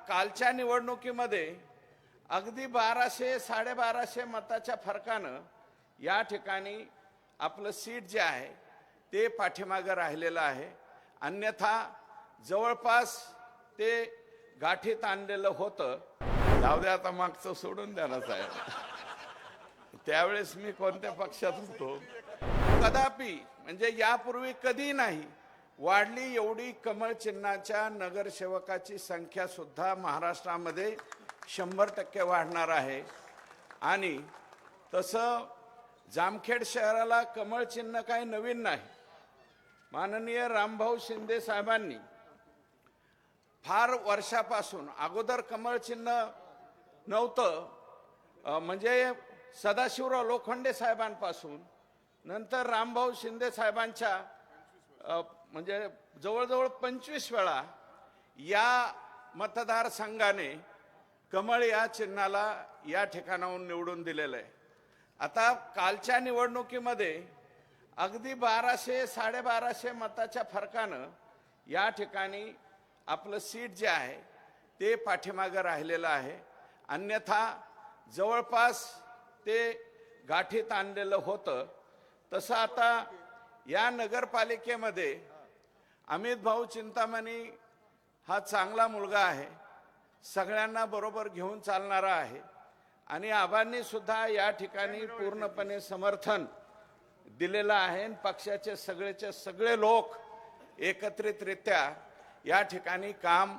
कालच्या निवडणुकीमध्ये अगदी 1200-1250 मताच्या फरकानं या ठिकाणी आपलं सीट जे आहे ते पाठीमागे राहिलेलं आहे. अन्यथा जवळपास ते गाठीत आणलेलं होतं. जाऊ द्या, आता मागचं सोडून द्या ना साहेब. त्यावेळेस मी कोणत्या पक्षात होतो? कदापि म्हणजे यापूर्वी कधी नाही वाढली एवढी कमळ चिन्हाच्या नगरसेवकाची संख्या सुद्धा महाराष्ट्रामध्ये 100% वाढणार आहे. आणि तसं जामखेड शहराला कमळ चिन्ह काही नवीन नाही. माननीय रामभाऊ शिंदे साहेबांनी फार वर्षापासून अगोदर कमळ चिन्ह नव्हतं, म्हणजे सदाशिवराव लोखंडे साहेबांपासून नंतर रामभाऊ शिंदे साहेबांच्या म्हणजे जवळजवळ 25 वेळा या मतदारसंघाने कमळ या चिन्हाला या ठिकाणाहून निवडून दिलेलं आहे. आता कालच्या निवडणुकीमध्ये अगदी 1200-1250 मताच्या फरकानं या ठिकाणी आपलं सीट जे आहे ते पाठीमागे राहिलेलं आहे. अन्यथा जवळपास ते गाठीत आणलेलं होतं. तसं आता या नगरपालिकेमध्ये अमित भाऊ चिंतामणी हा चांगला मुलगा आहे, सगळ्यांना बरोबर घेऊन चालणारा आहे आणि आबांनी सुद्धा या ठिकाणी पूर्णपणे समर्थन दिलेलं आहे. पक्षाचे सगळेचे सगळे लोक एकत्रितरित्या या ठिकाणी काम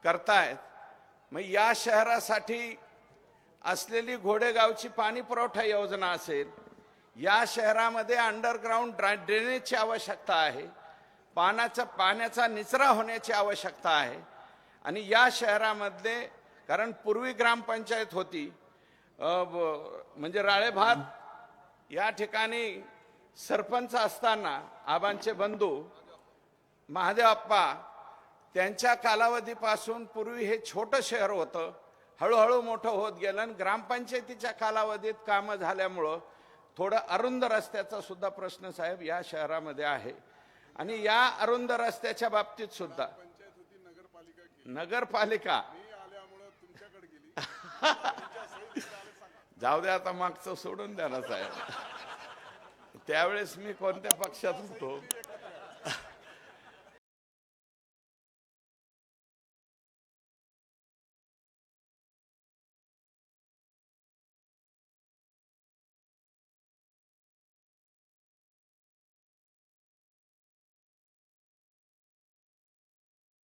करतायत. मग या शहरासाठी असलेली घोडेगावची पाणी पुरवठा योजना असेल, या शहरामध्ये अंडरग्राउंड ड्रेनेजची आवश्यकता आहे, पाण्याचा निचरा होण्याची आवश्यकता आहे. आणि या शहरामध्ये कारण पूर्वी ग्रामपंचायत होती, म्हणजे राळेभात या ठिकाणी सरपंच असताना आबांचे बंधू महादेव आप्पा त्यांच्या कालावधीपासून पूर्वी हे छोटं शहर होतं, हळूहळू मोठं होत गेलं आणि ग्रामपंचायतीच्या कालावधीत कामं झाल्यामुळं थोडं अरुंद रस्त्याचा सुद्धा प्रश्न साहेब या शहरामध्ये आहे. आणि या अरुंद रस्त्याच्या बाबतीत सुद्धा नगरपालिका जाऊ द्या, आता मागचं सोडून द्या ना साहेब. त्यावेळेस मी कोणत्या पक्षात होतो?